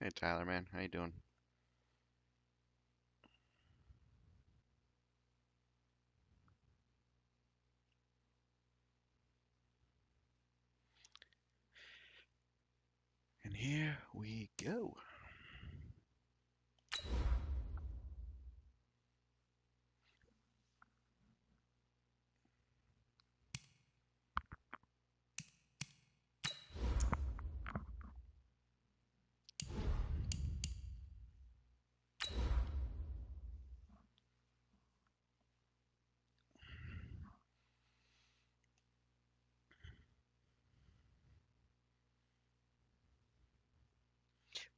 Hey Tyler, man, how you doing? And here we go.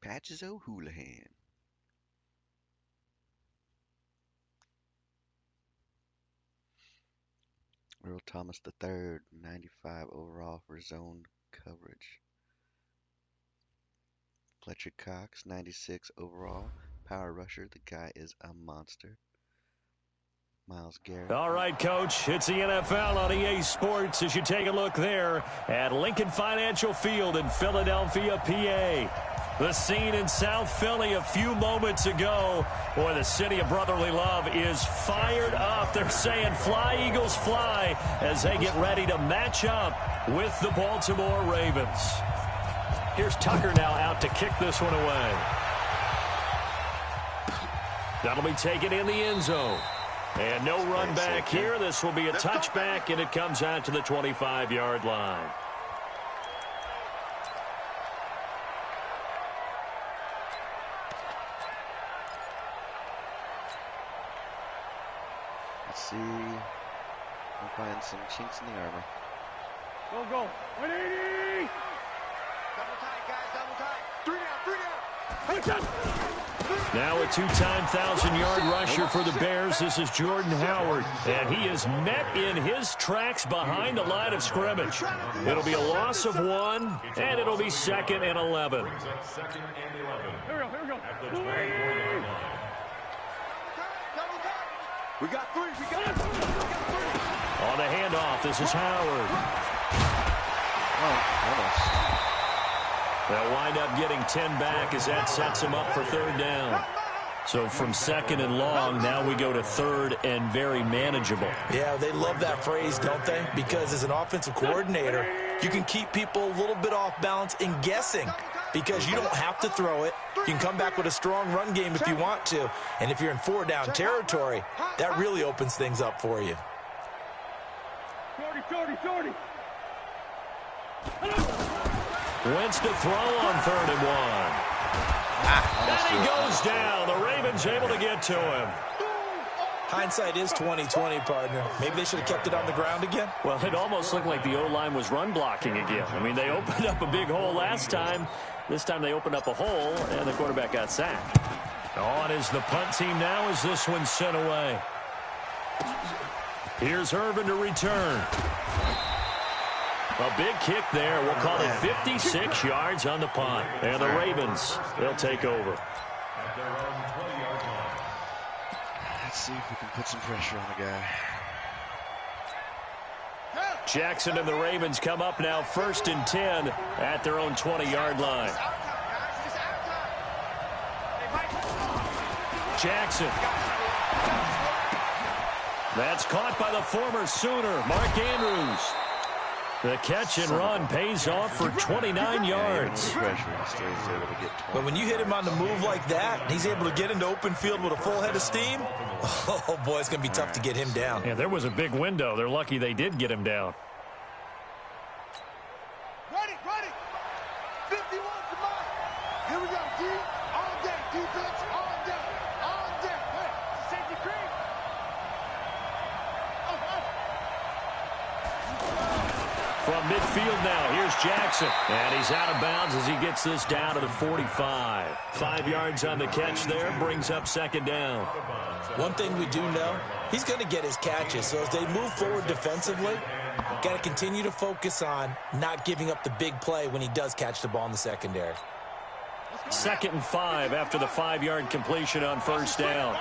Patches O'Houlihan. Earl Thomas III, 95 overall for zone coverage. Fletcher Cox, 96 overall. Power rusher. The guy is a monster. Miles Garrett. All right, Coach. It's the NFL on EA Sports as you take a look there at Lincoln Financial Field in Philadelphia, PA. The scene in South Philly a few moments ago. Boy, the city of brotherly love is fired up. They're saying fly, Eagles, fly as they get ready to match up with the Baltimore Ravens. Here's Tucker now out to kick this one away. That'll be taken in the end zone. And no run back here. This will be a touchback, and it comes out to the 25-yard line. Let's see. We'll find some chinks in the armor. Go. 180! Double tight, guys, double tight. 3 down. Now a two-time 1,000-yard rusher for the Bears. This is Jordan Howard, and he is met in his tracks behind the line of scrimmage. It'll be a loss of 1, and it'll be 2nd and 11. Here we go. We got 3. On the handoff, this is Howard. Oh, almost. They'll wind up getting 10 back as that sets him up for 3rd down. So from 2nd and long, now we go to 3rd and very manageable. Yeah, they love that phrase, don't they? Because as an offensive coordinator, you can keep people a little bit off balance and guessing because you don't have to throw it. You can come back with a strong run game if you want to. And if you're in 4-down territory, that really opens things up for you. 40. Wentz to throw on 3rd and 1. And he goes down. The Ravens able to get to him. Hindsight is 20/20, partner. Maybe they should have kept it on the ground again. Well, it almost looked like the O-line was run blocking again. I mean, they opened up a big hole last time. This time they opened up a hole, and the quarterback got sacked. On is the punt team now as this one's sent away. Here's Irvin to return. A big kick there. We'll call it 56 yards on the punt. And the Ravens, they'll take over. Let's see if we can put some pressure on the guy. Jackson and the Ravens come up now 1st and 10 at their own 20-yard line. Jackson. That's caught by the former Sooner, Mark Andrews. The catch and run pays off for 29 yards. But when you hit him on the move like that, and he's able to get into open field with a full head of steam, oh, boy, it's going to be tough to get him down. Yeah, there was a big window. They're lucky they did get him down. Ready. 51 to mine. Here we go, D. All day. Defense, all day. Hey, safety cream. From midfield now, here's Jackson. And he's out of bounds as he gets this down to the 45. 5 yards on the catch there, brings up 2nd down. One thing we do know, he's going to get his catches. So as they move forward defensively, got to continue to focus on not giving up the big play when he does catch the ball in the secondary. 2nd and 5 after the 5-yard completion on 1st down.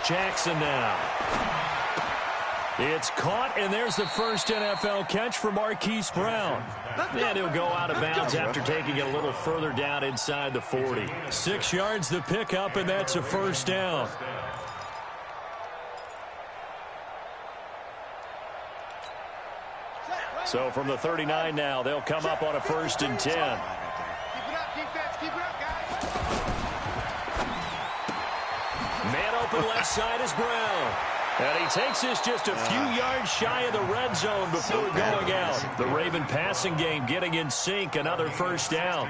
Jackson now. It's caught, and there's the first NFL catch for Marquise Brown. And he'll go out of bounds after taking it a little further down inside the 40. 6 yards the pickup, and that's a first down. So from the 39 now, they'll come up on a 1st and 10. Keep it up, defense. Keep it up, guys. Man open left side is Brown. And he takes this just a few yards shy of the red zone before going out. The Raven passing game getting in sync, another first down.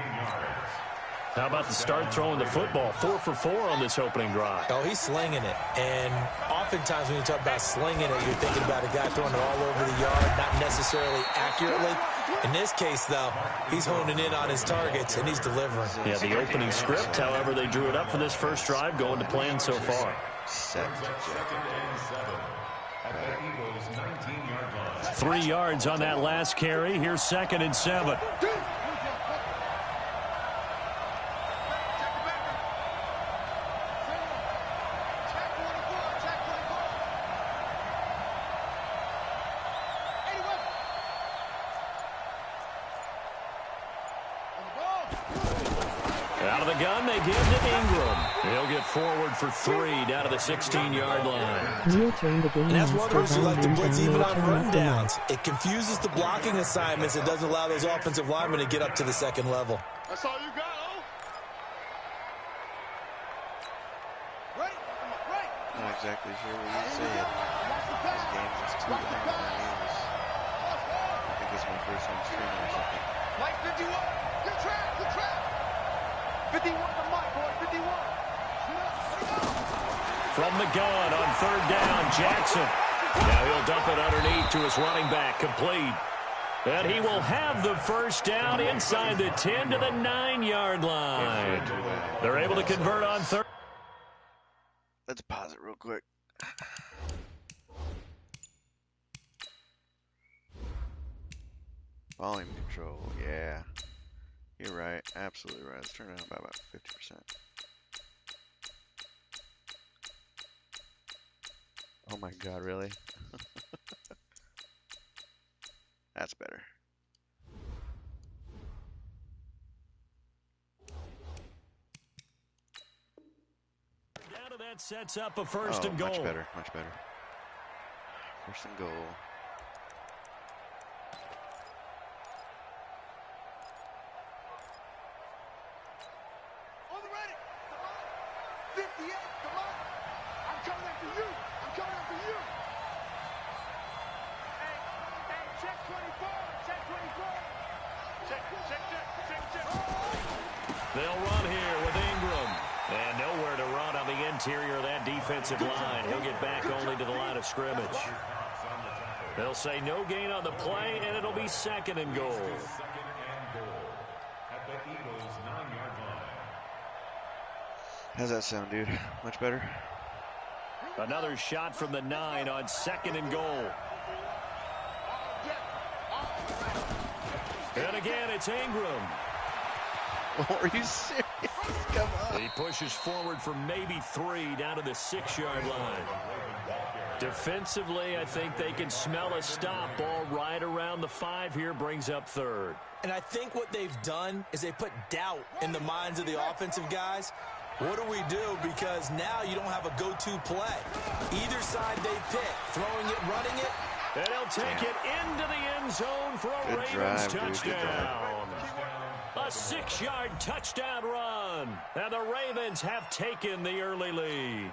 How about the start throwing the football? 4 for 4 on this opening drive. Oh, he's slinging it. And oftentimes when you talk about slinging it, you're thinking about a guy throwing it all over the yard, not necessarily accurately. In this case, though, he's honing in on his targets, and he's delivering. Yeah, the opening script, however, they drew it up for this first drive, going to plan so far. Set. 3 yards on that last carry. Here's 2nd and 7. Out of the gun, they give to Ingram. He'll get forward for 3 down to the 16-yard line. And that's one of those who like to blitz even on rundowns. It confuses the blocking assignments. It doesn't allow those offensive linemen to get up to the second level. That's all you got, oh? Ready? Right. Not exactly sure what you said. This game is too long on my ears. I think it's my first time streaming or something. Mike 51. Good trap. Good trap. 51 to Mike, boy. 51. From the gun on 3rd down, Jackson. Now he'll dump it underneath to his running back, complete. And he will have the first down inside the 10 to the 9-yard line. They're able to convert on 3rd. Let's pause it real quick. Volume control, yeah. You're right, absolutely right. Let's turn it up by about 50%. Oh my god, really? That's better. Down to that sets up a 1st and goal. Much better, much better. 1st and goal. On the ready. Come on. 58. Come on. I'm coming after you. I'm coming after you. Hey, check 24. Check 24. Check. They'll run here with Ingram. And nowhere to run on the interior of that defensive line. He'll get back only to the line of scrimmage. They'll say no gain on the play, and it'll be 2nd and goal. How's that sound, dude? Much better? Another shot from the 9 on 2nd and goal. And again, it's Ingram. Are you serious? Come on. He pushes forward for maybe 3 down to the 6-yard line. Defensively, I think they can smell a stop. Ball right around the 5 here, brings up 3rd. And I think what they've done is they put doubt in the minds of the offensive guys. What do we do? Because now you don't have a go-to play. Either side they pick, throwing it, running it. And he'll take it into the end zone for a Ravens touchdown. A 6-yard touchdown run. And the Ravens have taken the early lead.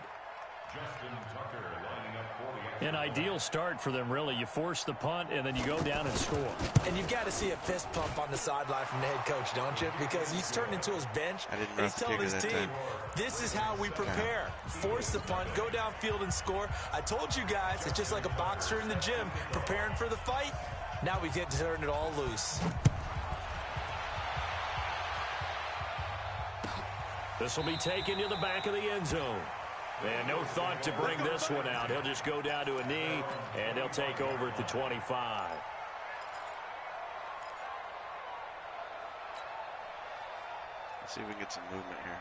An ideal start for them, really. You force the punt, and then you go down and score. And you've got to see a fist pump on the sideline from the head coach, don't you? Because he's turned into his bench, and he's telling his team, this is how we prepare. Force the punt, go downfield and score. I told you guys, it's just like a boxer in the gym preparing for the fight. Now we get to turn it all loose. This will be taken to the back of the end zone. And no thought to bring this one out. He'll just go down to a knee, and he'll take over at the 25. Let's see if we can get some movement here.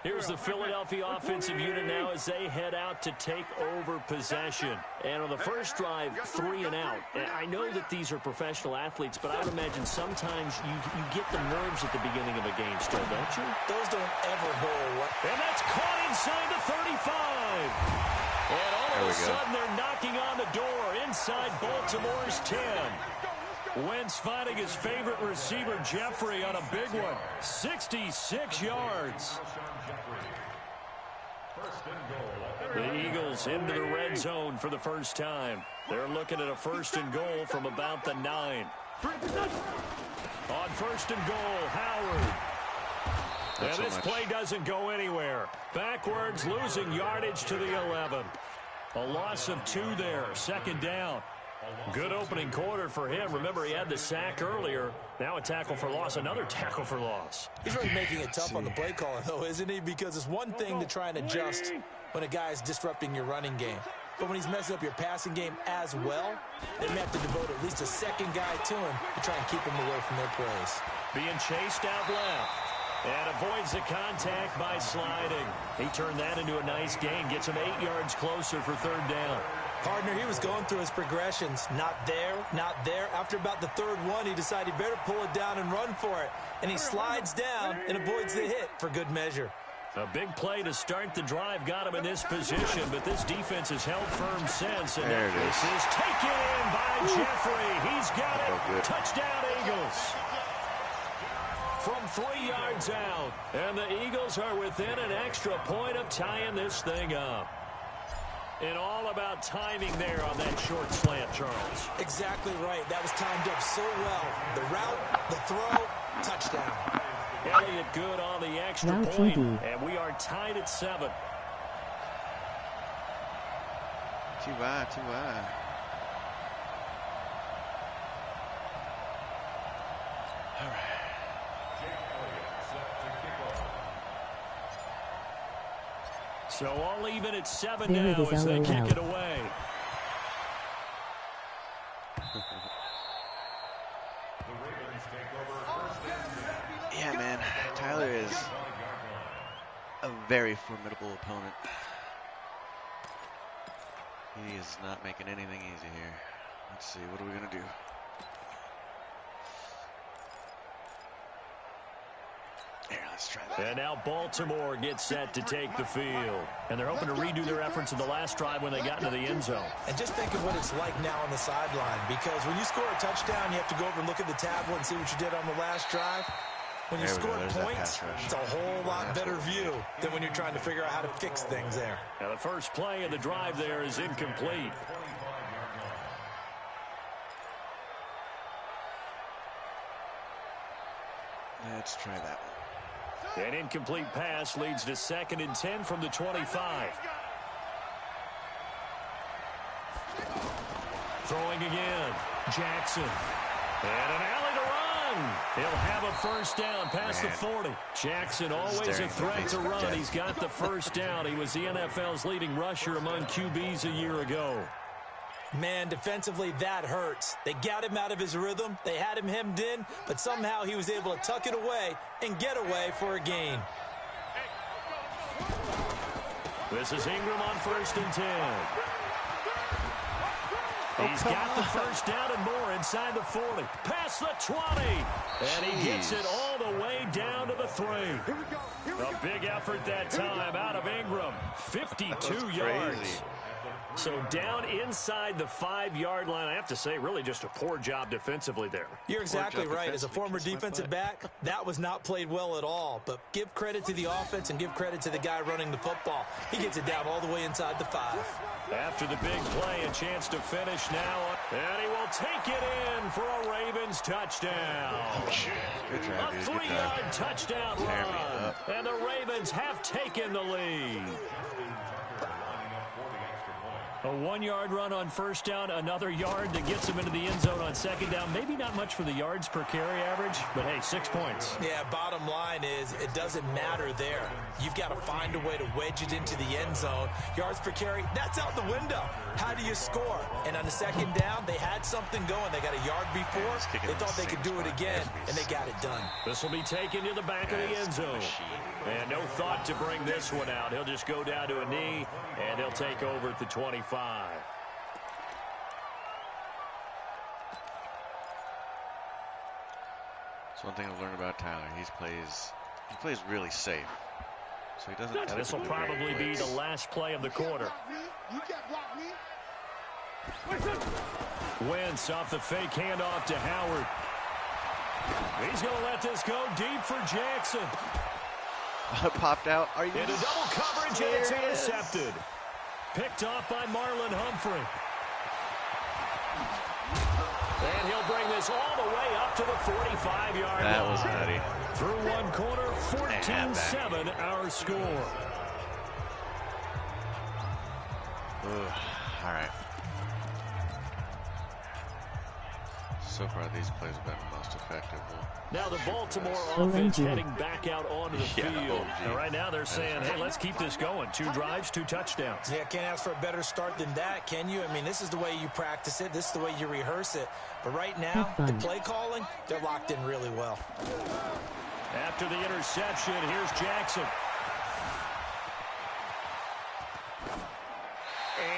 Here's the Philadelphia offensive unit now as they head out to take over possession. And on the first drive, 3 and out. I know that these are professional athletes, but I would imagine sometimes you get the nerves at the beginning of a game still, don't you? Those don't ever go away. And that's caught inside the 35. And all of a sudden they're knocking on the door inside Baltimore's 10. Wentz finding his favorite receiver, Jeffrey, on a big one. 66 yards. The Eagles into the red zone for the first time. They're looking at a 1st and goal from about the 9. On 1st and goal, Howard. And this play doesn't go anywhere. Backwards, losing yardage to the 11. A loss of 2 there, 2nd down. Good opening quarter for him. Remember, he had the sack earlier. Now a tackle for loss, another tackle for loss. He's really making it tough on the play caller, though, isn't he? Because it's one thing to try and adjust when a guy is disrupting your running game. But when he's messing up your passing game as well, they may have to devote at least a 2nd guy to him to try and keep him away from their plays. Being chased out left. And avoids the contact by sliding. He turned that into a nice gain. Gets him 8 yards closer for 3rd down. Partner, he was going through his progressions. Not there, not there. After about the 3rd one, he decided he better pull it down and run for it. And he slides down and avoids the hit for good measure. A big play to start the drive got him in this position, but this defense has held firm since. And this is taken in by Jeffrey. He's got it. Touchdown, Eagles. From 3 yards out. And the Eagles are within an extra point of tying this thing up. And all about timing there on that short slant, Charles. Exactly right. That was timed up so well. The route, the throw, touchdown. Elliott good on the extra point. And we are tied at 7. Too high. All right. So all even at 7 now as they kick it away. Yeah, man. Tyler is a very formidable opponent. He is not making anything easy here. Let's see. What are we going to do? Here, let's try that. And now Baltimore gets set to take the field. And they're hoping to redo their efforts in the last drive when they got into the end zone. And just think of what it's like now on the sideline. Because when you score a touchdown, you have to go over and look at the tablet and see what you did on the last drive. When you score points, it's a whole lot better view than when you're trying to figure out how to fix things there. Now the first play of the drive there is incomplete. Let's try that one. An incomplete pass leads to 2nd and 10 from the 25. Throwing again. Jackson. And an alley to run. He'll have a first down past the 40. Jackson always a threat to run. He's got the first down. He was the NFL's leading rusher among QBs a year ago. Man, defensively, that hurts. They got him out of his rhythm. They had him hemmed in, but somehow he was able to tuck it away and get away for a gain. This is Ingram on 1st and 10. He's got the first down and more inside the 40. Past the 20. And he gets it all the way down to the 3. A big effort that time out of Ingram. 52 yards. So down inside the 5-yard line. I have to say, really just a poor job defensively there. You're exactly right. As a former defensive back, that was not played well at all. But give credit to the offense and give credit to the guy running the football. He gets it down all the way inside the 5. After the big play, a chance to finish now. And he will take it in for a Ravens touchdown. Good drive, a 3-yard touchdown run. And the Ravens have taken the lead. A 1-yard run on first down, another yard that gets him into the end zone on second down. Maybe not much for the yards per carry average, but hey, 6 points. Yeah, bottom line is it doesn't matter there. You've got to find a way to wedge it into the end zone. Yards per carry, that's out the window. How do you score? And on the second down, they had something going. They got a yard before. They thought they could do it again, and they got it done. This will be taken to the back of the end zone. And no thought to bring this one out. He'll just go down to a knee, and they'll take over at the 25. That's one thing I've learned about Tyler. He plays really safe. So he doesn't. This will probably be the last play of the quarter. You can't block me. Wentz off the fake handoff to Howard. He's going to let this go deep for Jackson. Popped out. Are you into double coverage, and it's intercepted. Picked off by Marlon Humphrey. And he'll bring this all the way up to the 45-yard line. That was nutty. Through one quarter, 14-7 our score. Ugh. All right. So far, these plays have been the most effective. Now the Baltimore offense heading back out onto the field. And right now they're saying, hey, let's keep this going. 2 drives, 2 touchdowns. Yeah, can't ask for a better start than that, can you? I mean, this is the way you practice it. This is the way you rehearse it. But right now, the play calling, they're locked in really well. After the interception, here's Jackson.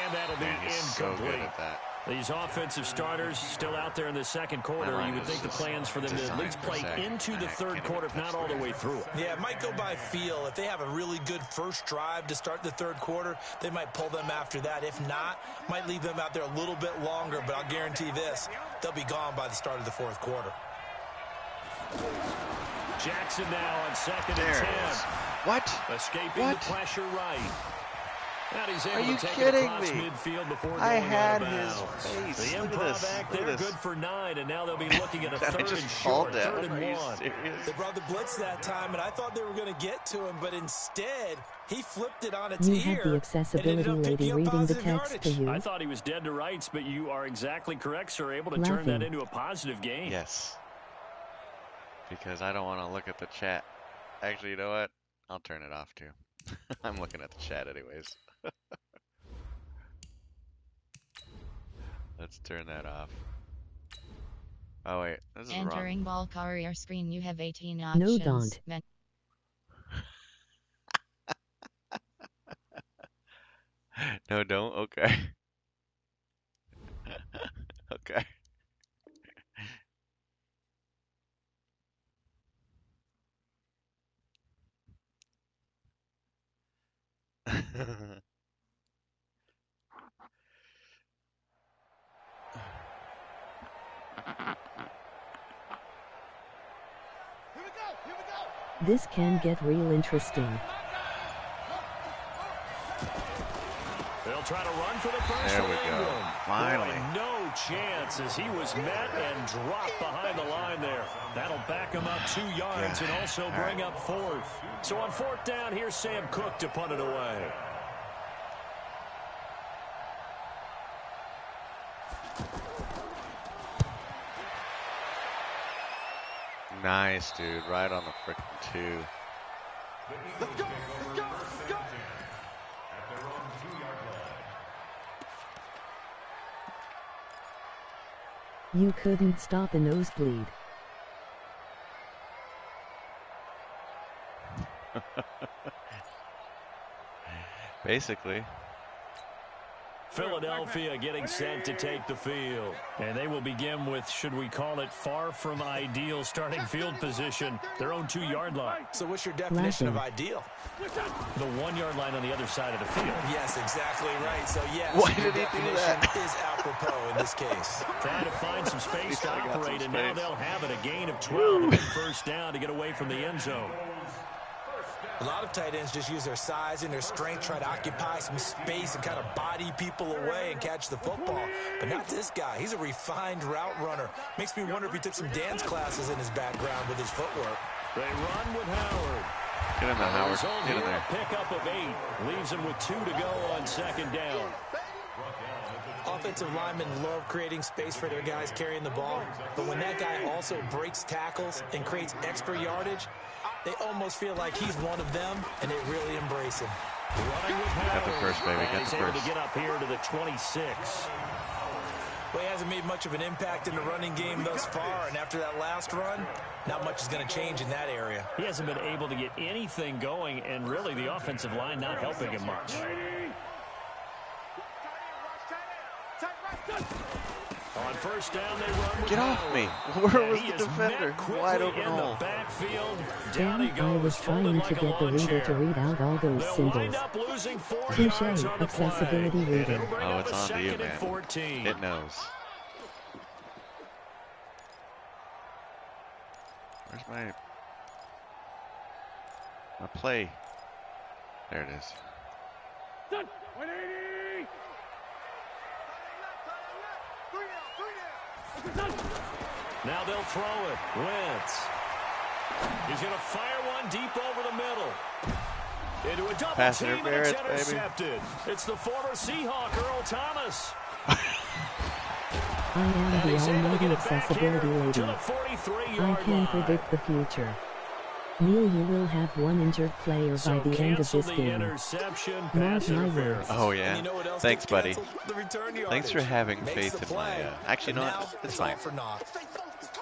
And that'll be incomplete. So good at that. These offensive starters still out there in the second quarter. You would think the plans for them to at least play into the third quarter, if not all the way through it. Yeah, it might go by feel. If they have a really good first drive to start the third quarter, they might pull them after that. If not, might leave them out there a little bit longer, but I'll guarantee this, they'll be gone by the start of the fourth quarter. Jackson now on second and 10. What? Escaping the pressure right. And he's able Are you to take kidding it across me? midfield before going I had out of his bounds. face. The improv act there, good for 9, and now they'll be looking at a I third just and short, called that. third and Are you 1. serious? They brought the blitz that time, and I thought they were going to get to him, but instead, he flipped it on its You ear. had the accessibility lady reading the text to you. I thought he was dead to rights, but you are exactly correct, sir. Able to turn that into a positive game. Yes. Because I don't want to look at the chat. Actually, you know what? I'll turn it off, too. I'm looking at the chat anyways. Let's turn that off. Oh, wait. This is Entering wrong. ball carrier screen. You have 18 options. No, don't. No, don't? Okay. Okay. This can get real interesting. They'll try to run for the first. There we go. Finally. Boy, no chance as he was met and dropped behind the line there. That'll back him up 2 yards and also bring up 4th. So on 4th down, here's Sam Cook to punt it away. Nice, dude. Right on the frickin' 2. Let's go. Let's go. Let's go. You couldn't stop a nosebleed. Basically. Philadelphia getting set to take the field. And they will begin with, should we call it, far from ideal starting field position, their own 2-yard line. So what's your definition of ideal? The 1-yard line on the other side of the field. Yes, exactly right. So, yes, Why your did he do definition that? is apropos in this case. Trying to find some space to operate, and now they'll have it. A gain of 12 and first down to get away from the end zone. A lot of tight ends just use their size and their strength, try to occupy some space and kind of body people away and catch the football. But not this guy. He's a refined route runner. Makes me wonder if he took some dance classes in his background with his footwork. They run with Howard. Get in there, Howard. Result Get in here, there. a pickup of 8. Leaves him with 2 to go on second down. offensive linemen love creating space for their guys carrying the ball, but when that guy also breaks tackles and creates extra yardage, they almost feel like he's one of them, and they really embrace him. Got the first, baby. Got the first. To get up here to the 26. Well, he hasn't made much of an impact in the running game thus far, and after that last run, not much is going to change in that area. He hasn't been able to get anything going, and really the offensive line not helping him much. On first down, they run. Get off me. Where was the defender? Wide open hole. Damn, I was trying to get the reader to read out all those symbols. Touche, accessibility reading. Oh, it's on to you, man. It knows. Where's my play? There it is. Now they'll throw it. Wentz. He's going to fire one deep over the middle. Into a double Pass team, and interference, it's intercepted. Baby. It's the former Seahawk, Earl Thomas. I am the almighty accessibility lady. I can predict the future. Neil, you will have one injured player by the end of this game. Mark my words. Oh, yeah. Thanks, buddy. Thanks for having faith in my... Actually, no, it's fine.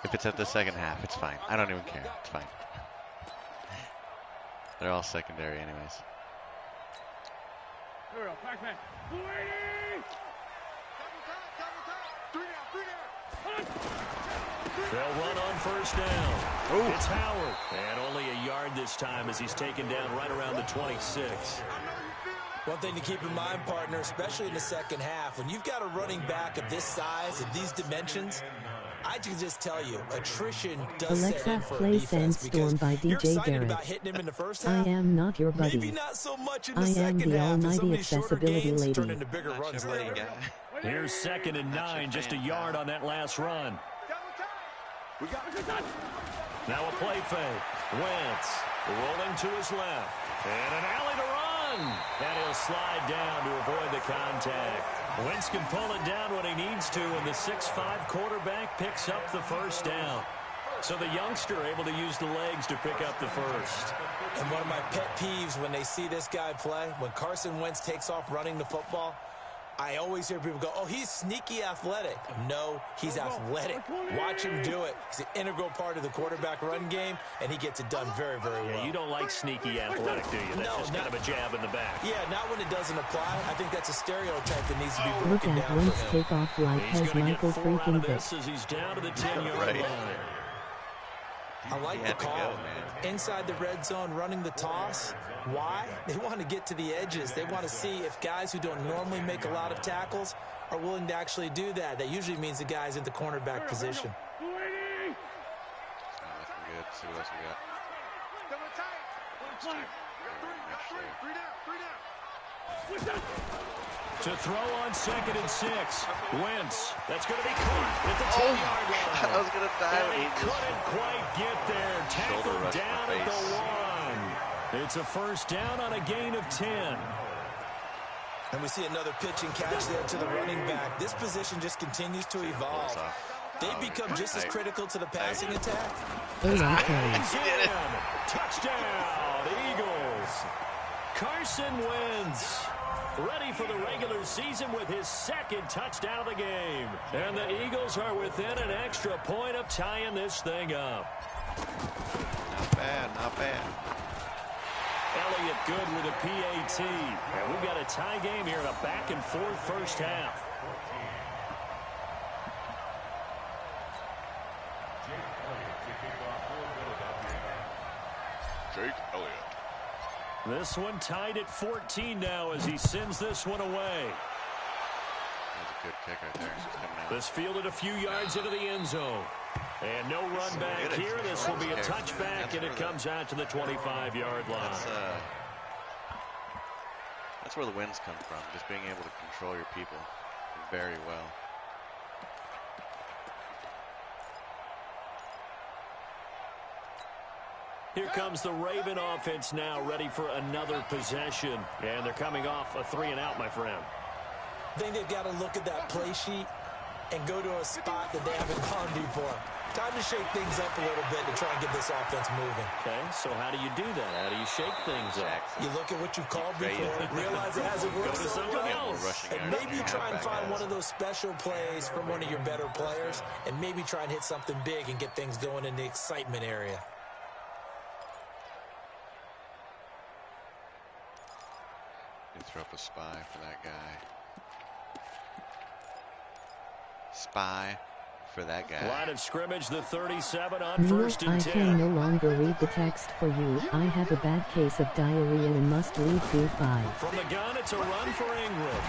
If it's at the second half, it's fine. I don't even care. It's fine. They're all secondary anyways. They'll run on first down. Ooh. It's Howard. And only a yard this time as he's taken down right around the 26. One thing to keep in mind, partner, especially in the second half, when you've got a running back of this size and these dimensions, I can just tell you, attrition does Alexa, set in for play a defense Sandstorm by you're DJ excited Garrett. about hitting him in the first half. I am not your buddy. Maybe not so much in the I am second the half, and some almighty of these shorter accessibility gains lady. turn into bigger runs later. Here's 2nd and 9, just a yard on that last run. Now a play fake. Wentz rolling to his left. And an alley to run. And he'll slide down to avoid the contact. Wentz can pull it down when he needs to, and the 6'5" quarterback picks up the first down. So the youngster able to use the legs to pick up the first. And one of my pet peeves when they see this guy play, when Carson Wentz takes off running the football, I always hear people go, oh, he's sneaky athletic. No, he's athletic. Watch him do it. He's an integral part of the quarterback run game, and he gets it done very, very well. Yeah, you don't like sneaky athletic, do you? That's just kind of a jab in the back. Yeah, not when it doesn't apply. I think that's a stereotype that needs to be broken Look down at for Wentz him. take off like has Michael freaking Vick. As he's down to the 10-yard line. I like the call. Inside the red zone, running the toss. Why? They want to get to the edges. They want to see if guys who don't normally make a lot of tackles are willing to actually do that. That usually means the guy's in the cornerback position. Looking good. See what else we got. To throw on 2nd and 6. Wentz. That's going to be caught at the 10-yard line. I was going to die. And he couldn't quite get there. Tackled down at the 1. It's a first down on a gain of 10. And we see another pitch and catch there to the running back. This position just continues to evolve. They become just as critical to the passing attack. Touchdown, Eagles. Carson Wentz, ready for the regular season with his 2nd touchdown of the game. And the Eagles are within an extra point of tying this thing up. Not bad, not bad. Elliott good with a PAT. And we've got a tie game here in a back-and-forth first half. Jake Elliott. This one tied at 14 now as he sends this one away. That's a good kick right there. This fielded a few yards into the end zone. And no run back here. This will be a touchback, and it comes out to the 25-yard line. That's where the wins come from, just being able to control your people very well. Here comes the Raven offense now, ready for another possession. And they're coming off a 3-and-out, my friend. I think they've got to look at that play sheet and go to a spot that they haven't gone before. Time to shake things up a little bit to try and get this offense moving. Okay, so how do you do that? How do you shake things up? You look at what you've called before, realize it hasn't worked so well, and maybe you try and find one of those special plays from one of your better players, and maybe try and hit something big and get things going in the excitement area. You throw up a spy for that guy. Spy for that guy. Line of scrimmage, the 37 on Neil, first and 10. I can no longer read the text for you. I have a bad case of diarrhea and must leave goodbye. From the gun, it's a run for Ingram.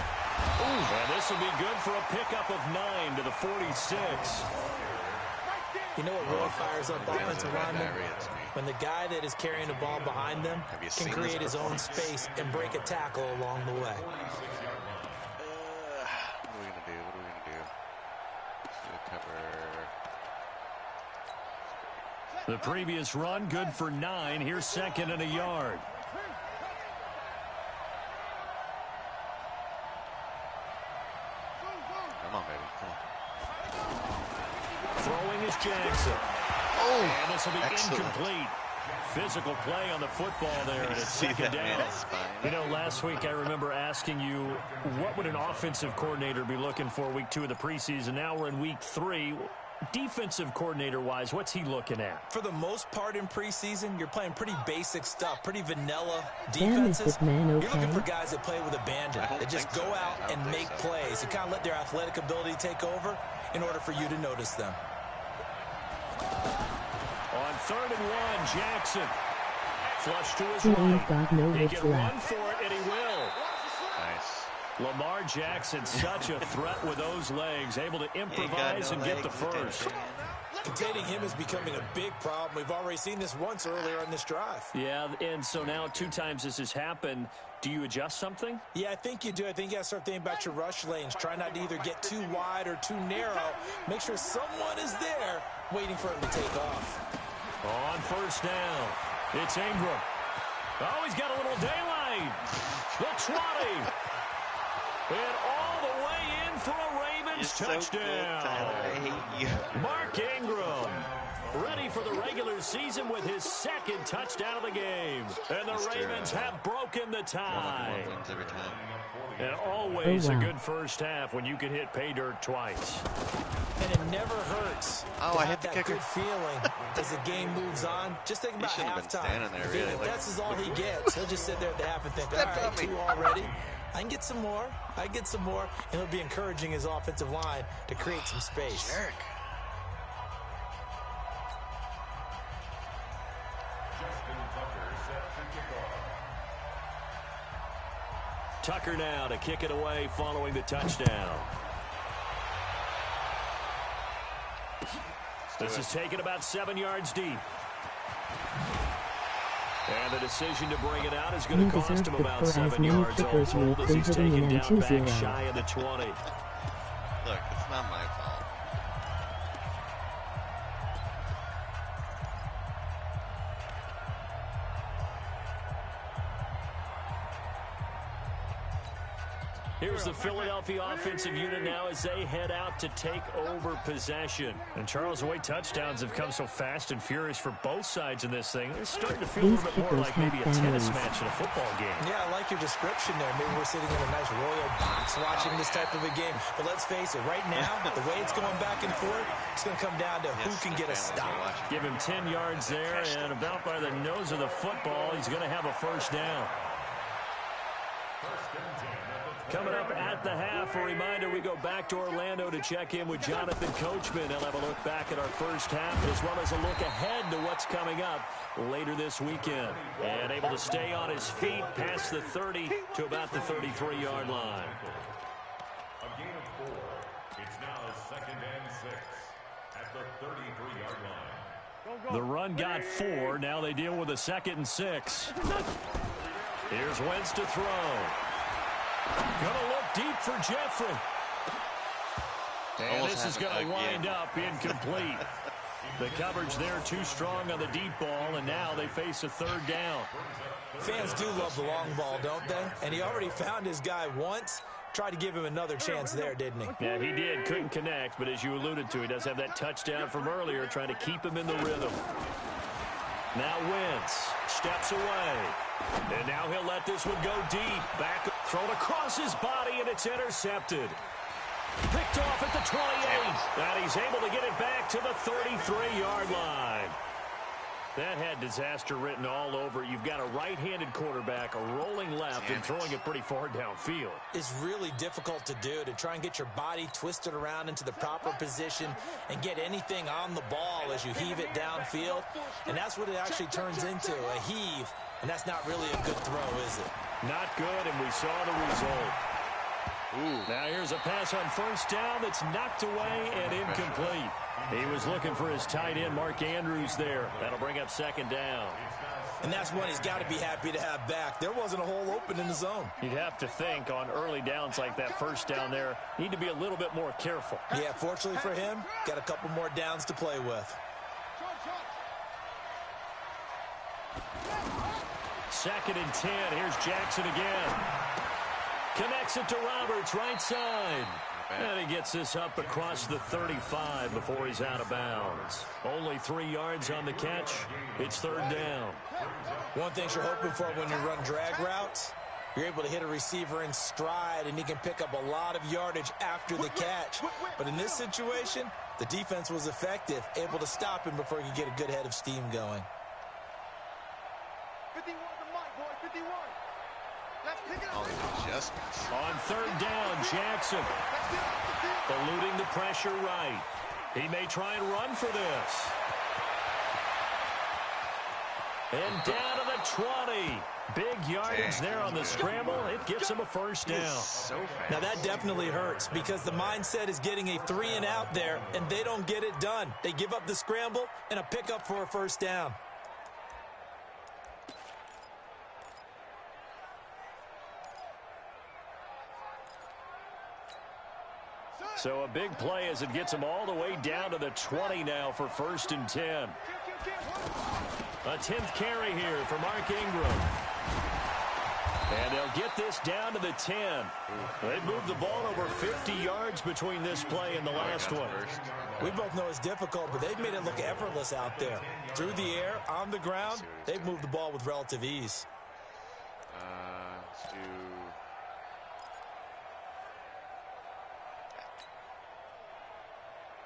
And this will be good for a pickup of 9 to the 46. You know what really fires up offensive linemen? When the guy that is carrying the ball behind them can create his own space and break a tackle along the way. What are we going to do? What are we going to do? Cover. The previous run, good for 9. Here's second and a yard. Come on, baby. Come on. Throwing is Jackson. Oh, and this will be excellent. Incomplete. Physical play on the football there, and it's second down. You know, last week I remember asking you, what would an offensive coordinator be looking for week 2 of the preseason? Now we're in week 3. Defensive coordinator-wise, what's he looking at? For the most part in preseason, you're playing pretty basic stuff, pretty vanilla Damn, is defenses. this man okay? You're looking for guys that play with abandon, that just go out and make plays. You kind of let their athletic ability take over in order for you to notice them. On 3rd and 1, Jackson. Flush to his He right. ain't got no He what's can run left. for it, and he will. Nice. Lamar Jackson, such a threat with those legs, able to improvise and get the first. Containing him is becoming a big problem. We've already seen this once earlier in this drive. Yeah, and so now 2 times this has happened. Do you adjust something? Yeah, I think you do. I think you got to start thinking about your rush lanes. Try not to either get too wide or too narrow. Make sure someone is there waiting for him to take off. On first down, it's Ingram. Oh, he's got a little daylight. The 20. And all the way in for a Ravens touchdown. I hate you. Mark Ingram, ready for the regular season with his 2nd touchdown of the game. And the Ravens have broken the tie. Wins every time. And always Oh, wow. a good first half when you can hit pay dirt twice. And it never hurts Oh, to I have hit the that kicker. good feeling as the game moves on. Just think about shouldn't have been halftime. standing there, If really. that's all he gets, he'll just sit there at the half and think, all right, 2 already. I can get some more. I can get some more. And he'll be encouraging his offensive line to create some space. Jerk. Tucker now to kick it away following the touchdown. This is taken about 7 yards deep. And the decision to bring it out is going to cost him about 7 yards all told as he's taken down back shy of the 20. Look, it's not my fault. Here's the Philadelphia offensive unit now as they head out to take over possession. And Charles, the way touchdowns have come so fast and furious for both sides in this thing, it's starting to feel a little bit more like maybe a tennis match in a football game. Yeah, I like your description there. Maybe we're sitting in a nice royal box watching this type of a game. But let's face it, right now, the way it's going back and forth, it's going to come down to who can get a stop. Give him 10 yards there, and about by the nose of the football, he's going to have a first down. Coming up at the half, a reminder, we go back to Orlando to check in with Jonathan Coachman. He'll have a look back at our first half as well as a look ahead to what's coming up later this weekend. And able to stay on his feet past the 30 to about the 33-yard line. A gain of 4. It's now 2nd and 6 at the 33-yard line. The run got 4. Now they deal with a 2nd and 6. Here's Wentz to throw. Gonna look deep for Jeffrey. And this is going to wind up incomplete. The coverage there too strong on the deep ball, and now they face a 3rd down. Fans do love the long ball, don't they? And he already found his guy once. tried to give him another chance there, didn't he? Yeah, he did. Couldn't connect, but as you alluded to, he does have that touchdown from earlier, trying to keep him in the rhythm. Now Wentz steps away. And now he'll let this one go deep. Back, thrown across his body, and it's intercepted. Picked off at the 28. And he's able to get it back to the 33-yard line. That had disaster written all over it. You've got a right-handed quarterback, a rolling left, and throwing it pretty far downfield. It's really difficult to do, to try and get your body twisted around into the proper position and get anything on the ball as you heave it downfield. And that's what it actually turns into, a heave. And that's not really a good throw, is it? Not good, and we saw the result. Ooh. Now here's a pass on first down that's knocked away and incomplete. He was looking for his tight end, Mark Andrews, there. That'll bring up second down. And that's one he's got to be happy to have back. There wasn't a hole open in the zone. You'd have to think on early downs like that first down there, need to be a little bit more careful. Yeah, fortunately for him, got a couple more downs to play with. Second and 10. Here's Jackson again. Connects it to Roberts, right side. And he gets this up across the 35 before he's out of bounds. Only 3 yards on the catch. It's third down. One thing you're hoping for when you run drag routes, you're able to hit a receiver in stride, and he can pick up a lot of yardage after the catch. But in this situation, the defense was effective, able to stop him before he could get a good head of steam going. 51 to Mike, boy, 51. Let's pick it All up. the adjustments. On third down, Jackson eluding the pressure right. He may try and run for this. And down to the 20. Big yardage there on the scramble. It gets him a first down. So fast. Now that definitely hurts because the mindset is getting a 3-and-out there, and they don't get it done. They give up the scramble and a pickup for a first down. So a big play as it gets him all the way down to the 20 now for first and 10. A 10th carry here for Mark Ingram. And they'll get this down to the 10. They've moved the ball over 50 yards between this play and the last one. We both know it's difficult, but they've made it look effortless out there. Through the air, on the ground, they've moved the ball with relative ease. Let's do...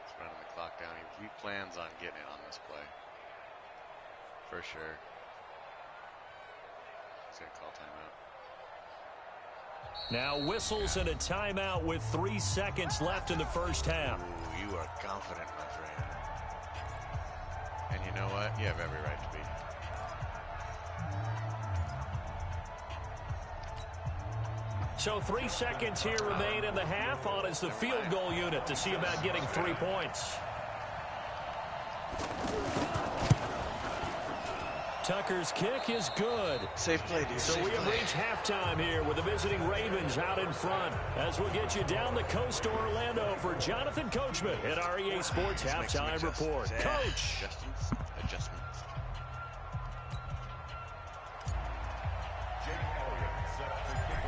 Let's run the clock down. He plans on getting it on this play. For sure. He's going to call timeout. Now whistles and a timeout with 3 seconds left in the first half. Ooh, you are confident, my friend. And you know what? You have every right to be. So 3 seconds here remain in the half. On is the field goal unit to see about getting 3 points. Tucker's kick is good. Safe play, dude. So we have reached halftime here with the visiting Ravens out in front. As we'll get you down the coast to Orlando for Jonathan Coachman at our EA Sports Halftime Report. Coach. Adjustments.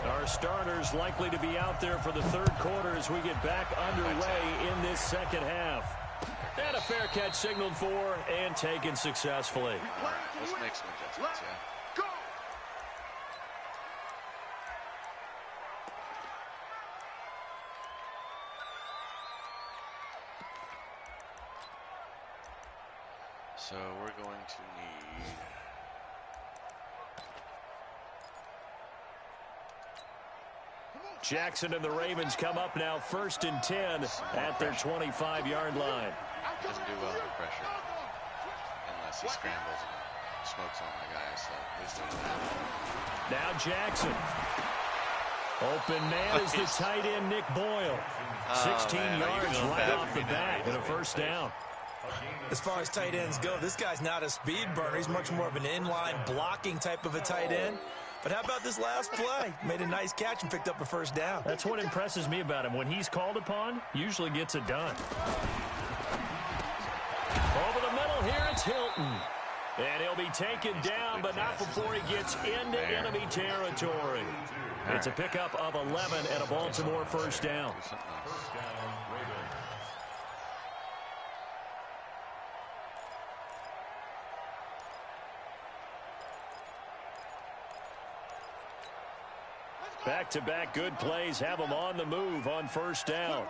Our starters likely to be out there for the third quarter as we get back underway in this second half. And a fair catch signaled for and taken successfully. All right, let's make some adjustments, yeah. Go! So we're going to need... Jackson and the Ravens come up now first and 10 at their 25-yard line. He doesn't do well under pressure unless he scrambles and smokes on the guy, so he's doing that. Now Jackson. Open man is the tight end, Nick Boyle. 16 yards right off the bat and a first down. As far as tight ends go, this guy's not a speed burner. He's much more of an inline blocking type of a tight end. But how about this last play? Made a nice catch and picked up a first down. That's what impresses me about him. When he's called upon, usually gets it done. Over the middle here, it's Hilton. And he'll be taken down, but not before he gets into enemy territory. It's a pickup of 11 and a Baltimore first down. Back-to-back good plays have them on the move on first down.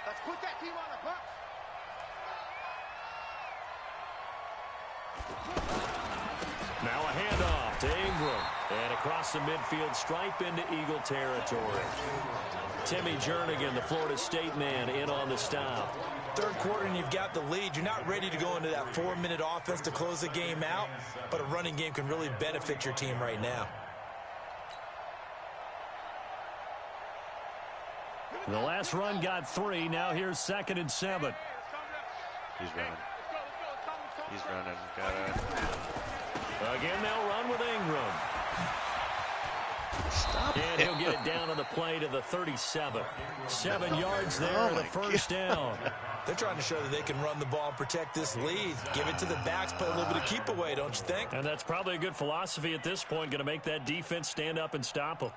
Let's put that team on the bus. Now a handoff to Ingram. And across the midfield stripe into Eagle territory. Timmy Jernigan, the Florida State man, in on the stop. Third quarter and you've got the lead. You're not ready to go into that 4-minute offense to close the game out, but a running game can really benefit your team right now. The last run got 3. Now here's 2nd and 7. He's running. He's running. Got Again, they'll run with Ingram. Stop and he'll get it down on the play to the 37. 7 yards there, the first down. They're trying to show that they can run the ball and protect this lead. Give it to the backs, play a little bit of keep away, don't you think? And that's probably a good philosophy at this point, going to make that defense stand up and stop them.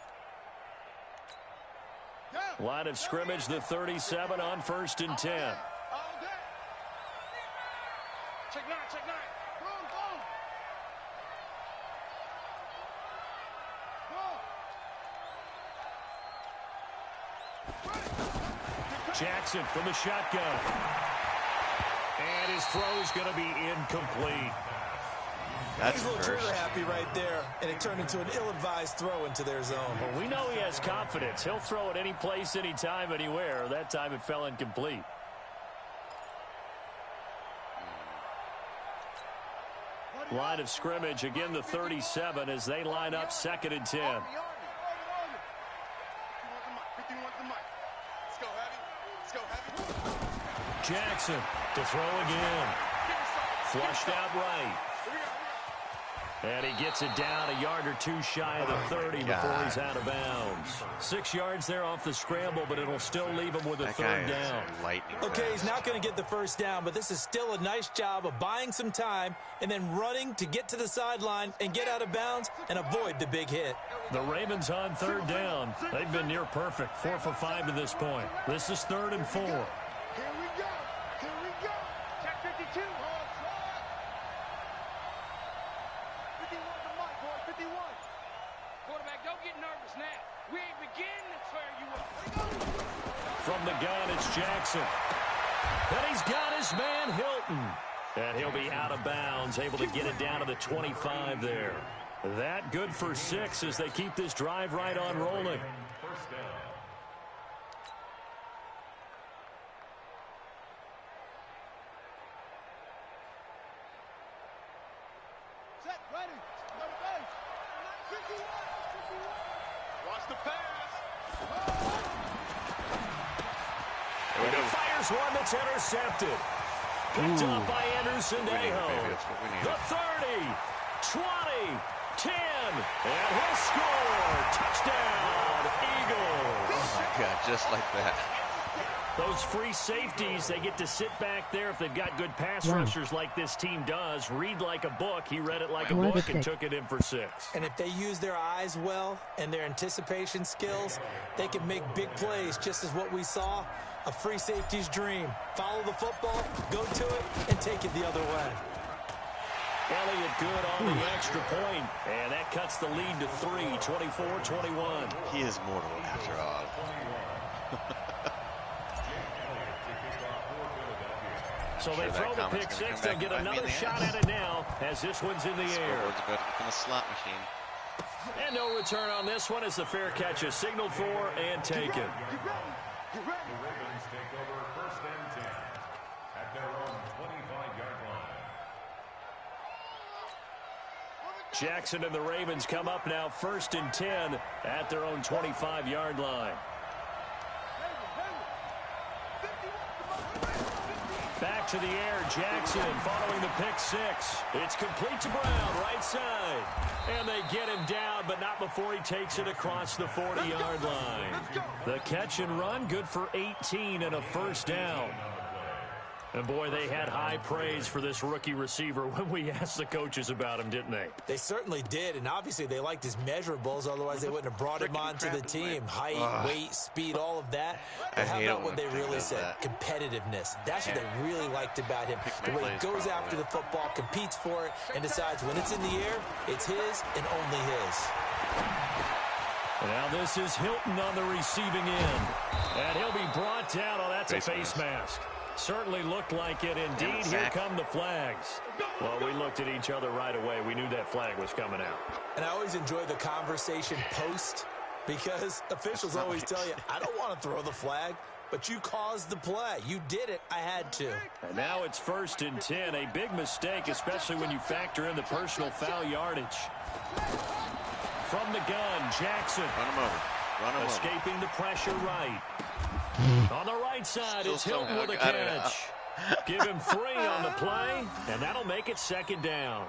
Line of scrimmage, the 37 on 1st and 10. Check 9, check 9. Jackson from the shotgun. And his throw's going to be incomplete. He's a little trigger happy right there, and it turned into an ill-advised throw into their zone. Well, we know he has confidence. He'll throw it any place, anytime, anywhere. That time it fell incomplete. Line of scrimmage, again the 37 as they line up 2nd and 10. Jackson to throw again. Flushed out right. And he gets it down a yard or 2 shy of the 30 before he's out of bounds. 6 yards there off the scramble, but it'll still leave him with a 3rd down. Okay, he's not going to get the first down, but this is still a nice job of buying some time and then running to get to the sideline and get out of bounds and avoid the big hit. The Ravens on 3rd down. They've been near perfect, 4 for 5 to this point. This is 3rd and 4. Here we go. Here we go. Check 52. 51 to Mike, boy. 51. Quarterback, don't get nervous now. We ain't beginning to tear you up. From the gun, it's Jackson. And he's got his man Hilton. And he'll be out of bounds, able to get it down to the 25 there. That good for 6 as they keep this drive right on rolling. Set, ready. Watch the pass. And he fires one that's intercepted. Picked up by Anderson-Dejo. The 30, 20, 10, and he'll score. Touchdown, Eagles. Oh, my God, just like that. Those free safeties, they get to sit back there if they've got good pass rushers like this team does. Read like a book. He read it like a book and took it in for 6. And if they use their eyes well and their anticipation skills, they can make big plays, just as what we saw. A free safety's dream. Follow the football, go to it, and take it the other way. Elliott good on the extra point, and that cuts the lead to 3, 24-21. He is mortal after all. So they throw the pick 6. They'll get another shot at it now as this one's in the air. From a slot machine. And no return on this one as the fair catch is signaled for and taken. The Ravens take over 1st and 10 at their own 25-yard line. Jackson and the Ravens come up now 1st and 10 at their own 25-yard line. Back to the air, Jackson following the pick 6. It's complete to Brown, right side. And they get him down, but not before he takes it across the 40-yard line. The catch and run, good for 18 and a 1st down. And, boy, they had high praise for this rookie receiver when we asked the coaches about him, didn't they? They certainly did, and obviously they liked his measurables. Otherwise, they wouldn't have brought him onto the team. Height, weight, speed, all of that. But how about what they really said? Competitiveness. That's what they really liked about him. The way he goes after the football, competes for it, and decides when it's in the air, it's his and only his. Now this is Hilton on the receiving end. And he'll be brought down. Oh, that's a face mask. Certainly looked like it. Indeed, here come the flags. Well, we looked at each other right away. We knew that flag was coming out. And I always enjoy the conversation post because officials always tell you, I don't want to throw the flag, but you caused the play. You did it. I had to. And now it's 1st and 10. A big mistake, especially when you factor in the personal foul yardage. From the gun, Jackson. Run him over. Run him escaping over. the pressure right. On the right side, it's Hilton with a catch. Give him 3 on the play, and that'll make it 2nd down.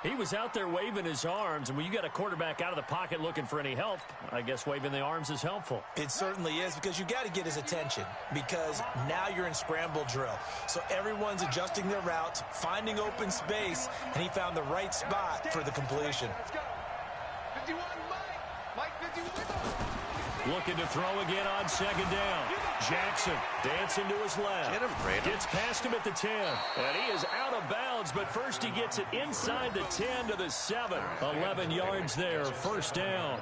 He was out there waving his arms, and when you got a quarterback out of the pocket looking for any help, I guess waving the arms is helpful. It certainly is, because you got to get his attention, because now you're in scramble drill. So everyone's adjusting their routes, finding open space, and he found the right spot for the completion. Looking to throw again on 2nd down. Jackson dancing to his left. Get him, Brady. Gets past him at the 10. And he is out of bounds, but first he gets it inside the 10 to the 7. 11 yards there, 1st down.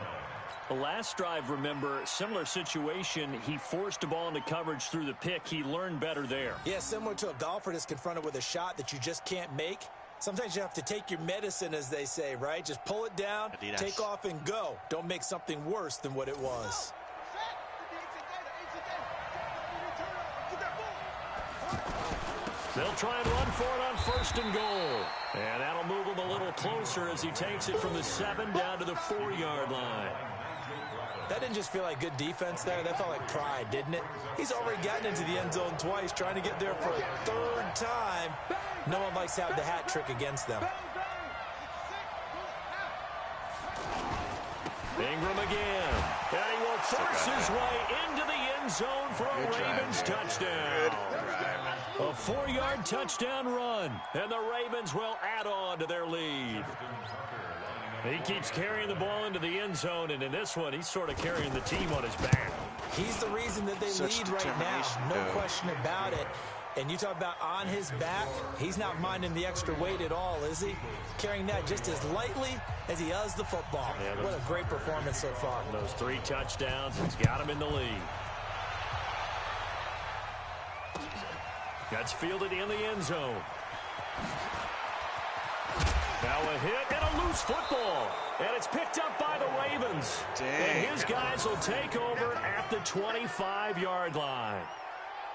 The last drive, remember, similar situation. He forced the ball into coverage through the pick. He learned better there. Yeah, similar to a golfer that's confronted with a shot that you just can't make. Sometimes you have to take your medicine, as they say, right? Just pull it down, take off, and go. Don't make something worse than what it was. They'll try and run for it on 1st and goal. And that'll move him a little closer as he takes it from the 7 down to the 4-yard line. That didn't just feel like good defense there. That felt like pride, didn't it? He's already gotten into the end zone twice, trying to get there for a 3rd time. No one likes to have the hat trick against them. Ingram again. And he will force his way into the end zone for a Ravens touchdown. A 4-yard touchdown run. And the Ravens will add on to their lead. He keeps carrying the ball into the end zone, and in this one, he's sort of carrying the team on his back. He's the reason that they lead right now. No question about it. And you talk about on his back, he's not minding the extra weight at all, is he? Carrying that just as lightly as he does the football. Yeah, what a great performance so far. Those 3 touchdowns, it's got him in the lead. That's fielded in the end zone. Now a hit and a loose football. And it's picked up by the Ravens. And his guys will take over at the 25-yard line.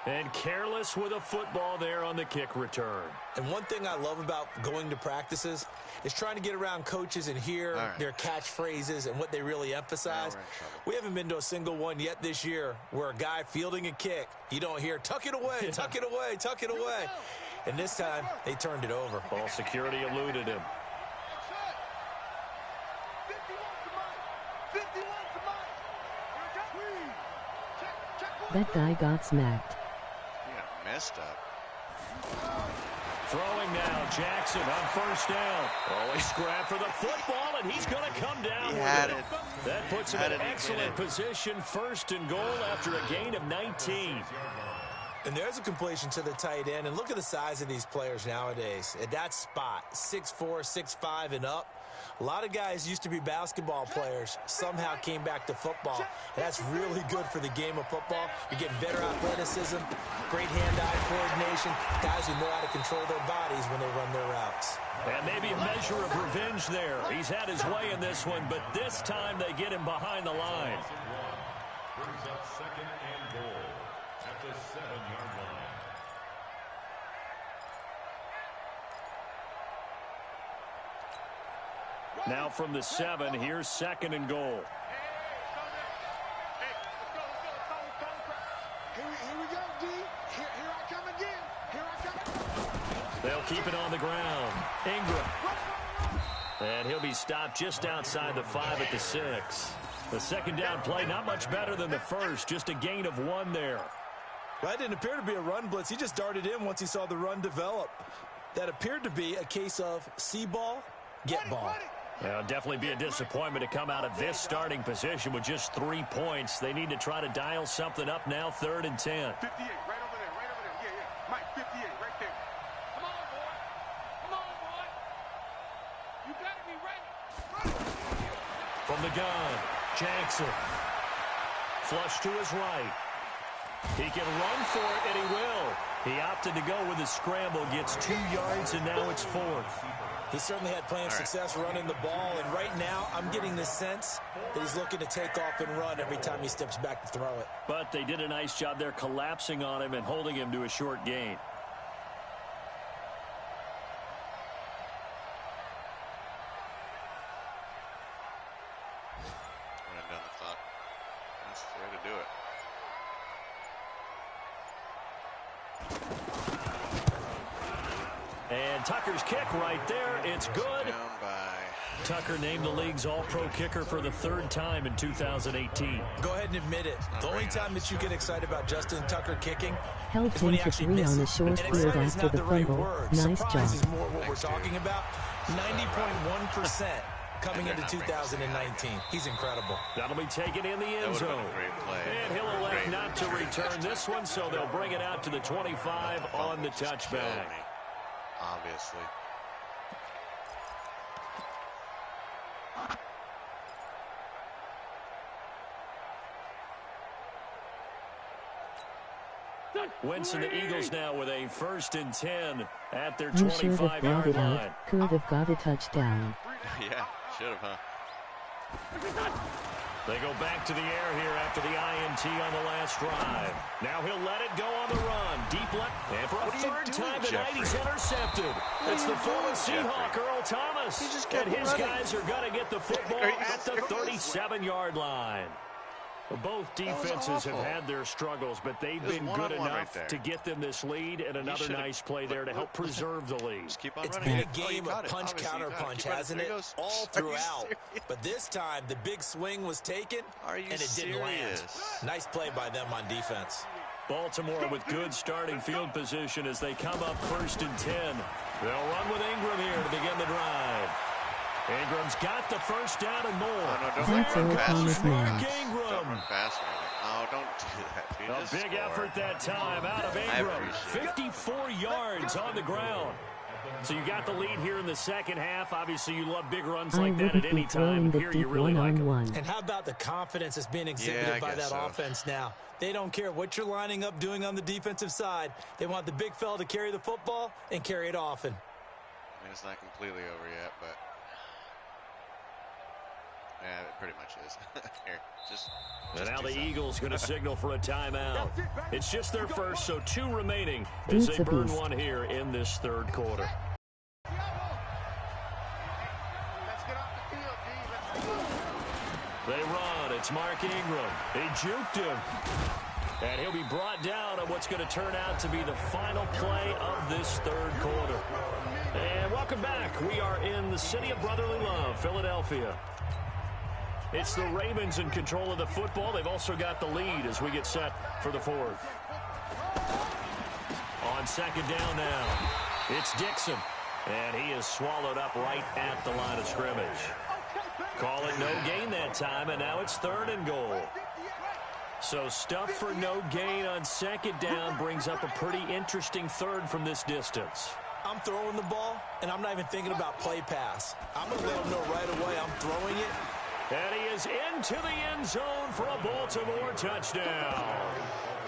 And careless with a football there on the kick return. And one thing I love about going to practices is trying to get around coaches and hear their catchphrases and what they really emphasize. We haven't been to a single one yet this year where a guy fielding a kick, you don't hear, tuck it away, tuck it away, tuck it away. And this time, they turned it over. Ball security eluded him. That guy got smacked. Messed up. Throwing now, Jackson on 1st down. Always scrap for the football, and he's going to come down with it. That puts him in excellent position, 1st and goal after a gain of 19. And there's a completion to the tight end. And look at the size of these players nowadays. At that spot, 6'4", 6'5", and up. A lot of guys used to be basketball players, somehow came back to football. And that's really good for the game of football. You get better athleticism, great hand-eye coordination, guys who know how to control their bodies when they run their routes. And maybe a measure of revenge there. He's had his way in this one, but this time they get him behind the line. Brings up 2nd and goal at the 7-yard line. Now from the 7, here's 2nd and goal. Here we go, D. Here I come again. Here I come. They'll keep it on the ground. Ingram. And he'll be stopped just outside the 5 at the 6. The 2nd down play, not much better than the first, just a gain of 1 there. That didn't appear to be a run blitz. He just darted in once he saw the run develop. That appeared to be a case of see ball, get ball. Well, definitely be a disappointment to come out of this starting position with just 3 points. They need to try to dial something up now, 3rd and 10. 58, right over there, Yeah. Mike, 58, right there. Come on, boy. You got to be ready. From the gun, Jackson. Flush to his right. He can run for it, and he will. He opted to go with his scramble, gets 2 yards, and now it's 4th. He certainly had plenty of success running the ball, and right now I'm getting the sense that he's looking to take off and run every time he steps back to throw it. But they did a nice job there collapsing on him and holding him to a short gain. Running down the clock. That's the way to do it. And Tucker's kick right there. It's good. Down by... Tucker named the league's all-pro kicker for the 3rd time in 2018. Go ahead and admit it. The only time that you get excited about Justin Tucker kicking Held is when him he to actually 3 misses. on the short And field excited is after not the the right fumble. word. Nice Surprise job. is more what we're talking about. 90.1% coming into 2019. He's incredible. That'll be taken in the end zone. a great play. And he'll elect not to return this one, so they'll bring it out to the 25 on the touchback. Obviously. Winston, the Eagles now with a 1st and 10 at their You should have brought 25-yard it line. out. Could have got a touchdown. Yeah, should have, huh? They go back to the air here after the INT on the last drive. Now he'll let it go on the run. Deep left. And for a 3rd time tonight, he's intercepted. It's the former Seahawk, Earl Thomas. And his guys are going to get the football at the 37-yard line. Both defenses have had their struggles, but they've been good enough to get them this lead, and another nice play there to help preserve the lead. It's been a game of punch-counter-punch, hasn't it? All throughout. But this time, the big swing was taken, and it didn't land. Nice play by them on defense. Baltimore with good starting field position as they come up 1st and 10. They'll run with Ingram here to begin the drive. Ingram's got the 1st down and more. Oh, no, That's Earl Thomas now. Don't run fast. Oh, don't do that. Dude. A Just big score. effort that time out of Ingram. 54 yards on the ground. So you got the lead here in the 2nd half. Obviously, you love big runs like that at any time. Here you really like them. And how about the confidence that's being exhibited by that offense now? They don't care what you're lining up doing on the defensive side. They want the big fella to carry the football and carry it often. I mean, it's not completely over yet, but... yeah, it pretty much is. Here, just and now the Eagles going to signal for a timeout. It's just their first, so 2 remaining as they burn one here in this 3rd quarter. They run. It's Mark Ingram. He juked him. And he'll be brought down on what's going to turn out to be the final play of this 3rd quarter. And welcome back. We are in the city of brotherly love, Philadelphia. It's the Ravens in control of the football. They've also got the lead as we get set for the 4th. On 2nd down now, it's Dixon. And he is swallowed up right at the line of scrimmage. Call it no gain that time, and now it's 3rd and goal. So stuff for no gain on 2nd down brings up a pretty interesting 3rd from this distance. I'm throwing the ball, and I'm not even thinking about play pass. I'm going to let them know right away I'm throwing it. And he is into the end zone for a Baltimore touchdown.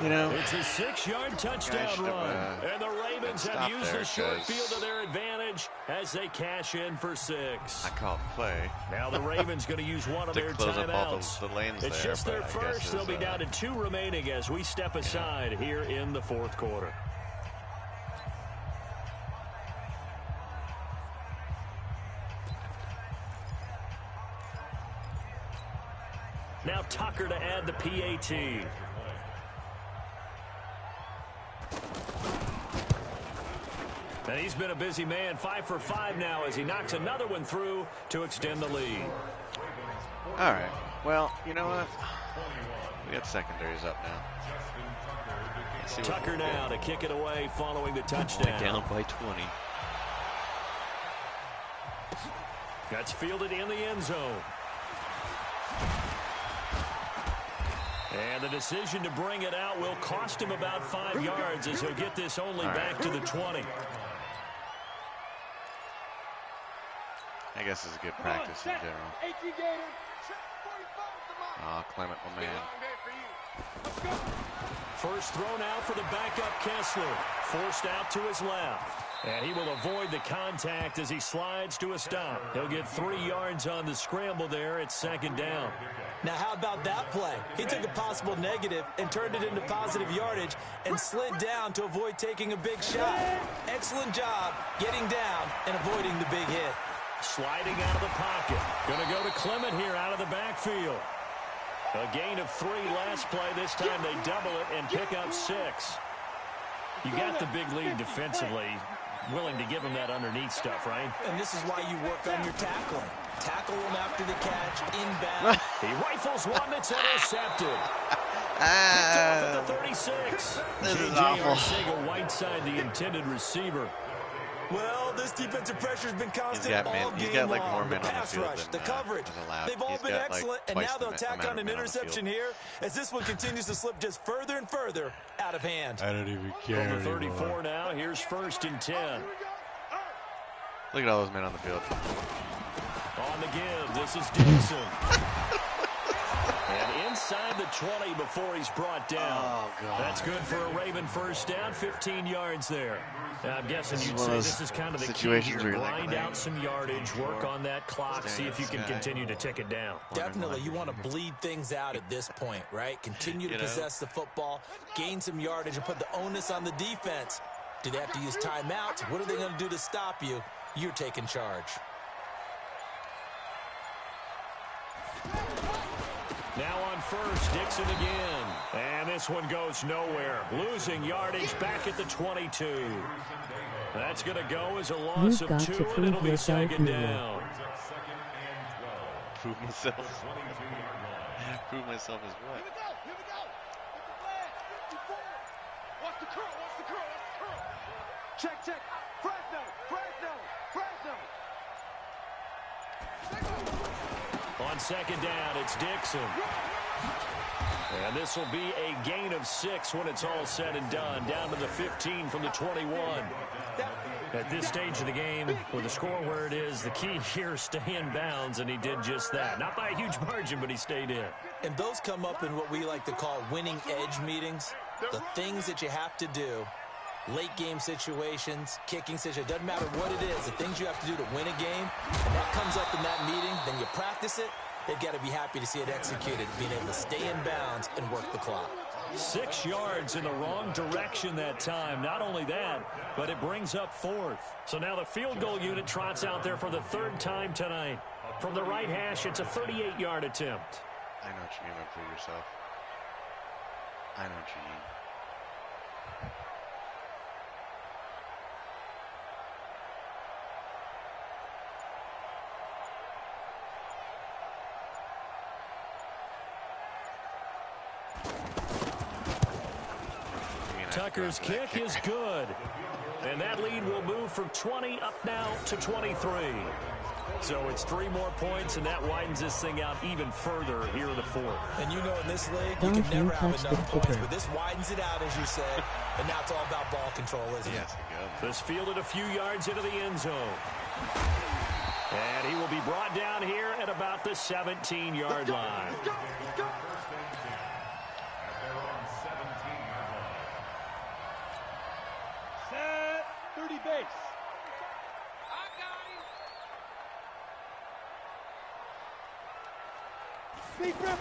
You know, it's a 6-yard touchdown run. And the Ravens have used the short field to their advantage as they cash in for 6. I call it play. Now the Ravens going to use one of their timeouts. The lanes it's there, just their first. They'll be down to 2 remaining as we step aside here in the 4th quarter. Now Tucker to add the PAT. And he's been a busy man, 5 for 5 now as he knocks another one through to extend the lead. All right. Well, you know what? We got secondaries up now. Tucker now to kick it away following the touchdown. Down by 20. That's fielded in the end zone. And the decision to bring it out will cost him about 5 yards as he'll get this only back to the 20. I guess it's a good practice in general. Oh, Clement, my man. First throw now for the backup Kessler. Forced out to his left. And he will avoid the contact as he slides to a stop. He'll get 3 yards on the scramble there at second down. Now, how about that play? He took a possible negative and turned it into positive yardage and slid down to avoid taking a big shot. Excellent job getting down and avoiding the big hit. Sliding out of the pocket. Going to go to Clement here out of the backfield. A gain of 3 last play. This time they double it and pick up 6. You got the big lead defensively. Willing to give him that underneath stuff, right? And this is why you work on your tackling. Tackle him after the catch, inbound. He rifles one that's intercepted. Picked off at the 36. This is awful. Arcega-Whiteside, the intended receiver. Well, this defensive pressure has been constant all game he's got like long. more men the on the pass field rush, than the coverage, allowed. they've all He's been got, excellent, like, and now they'll the tack on an men interception here as this one continues to slip just further and further out of hand. I don't even care. From the 34 now, here's 1st and 10. Look at all those men on the field. On the give, this is Dixon. And inside the 20 before he's brought down. Oh, God. That's good for a Raven first down, 15 yards there. Now, I'm guessing you'd say this is kind of the key here. Grind out some yardage, work on that clock, see if you can continue to tick it down. Definitely, you want to bleed things out at this point, right? Continue to possess the football, gain some yardage, and put the onus on the defense. Do they have to use timeouts? What are they going to do to stop you? You're taking charge. Now on first, Dixon again. And this one goes nowhere. Losing yardage back at the 22. That's going to go as a loss of 2, and it'll be second down. Prove myself. Prove myself as what? Here we go. Here we go. It's the flag. 54. Watch the curl. Watch the curl. Watch the curl. Check, check. Fresno. Fresno. Fresno. On second down, it's Dixon. And this will be a gain of 6 when it's all said and done. Down to the 15 from the 21. At this stage of the game, with the score where it is, the key here is stay in bounds, and he did just that. Not by a huge margin, but he stayed in. And those come up in what we like to call winning edge meetings. The things that you have to do. Late game situations, kicking situations, doesn't matter what it is, the things you have to do to win a game, and that comes up in that meeting, then you practice it, they've got to be happy to see it executed, being able to stay in bounds and work the clock. 6 yards in the wrong direction that time. Not only that, but it brings up 4th. So now the field goal unit trots out there for the 3rd time tonight. From the right hash, it's a 38-yard attempt. I know what you mean by prove yourself. I know what you mean. Tucker's kick is good. And that lead will move from 20 up now to 23. So it's 3 more points, and that widens this thing out even further here in the 4th. And you know in this league, you can never have enough points, but this widens it out, as you said, and now it's all about ball control, isn't it? Yes, this fielded a few yards into the end zone. And he will be brought down here at about the 17-yard line. Set 30 base. Big rip.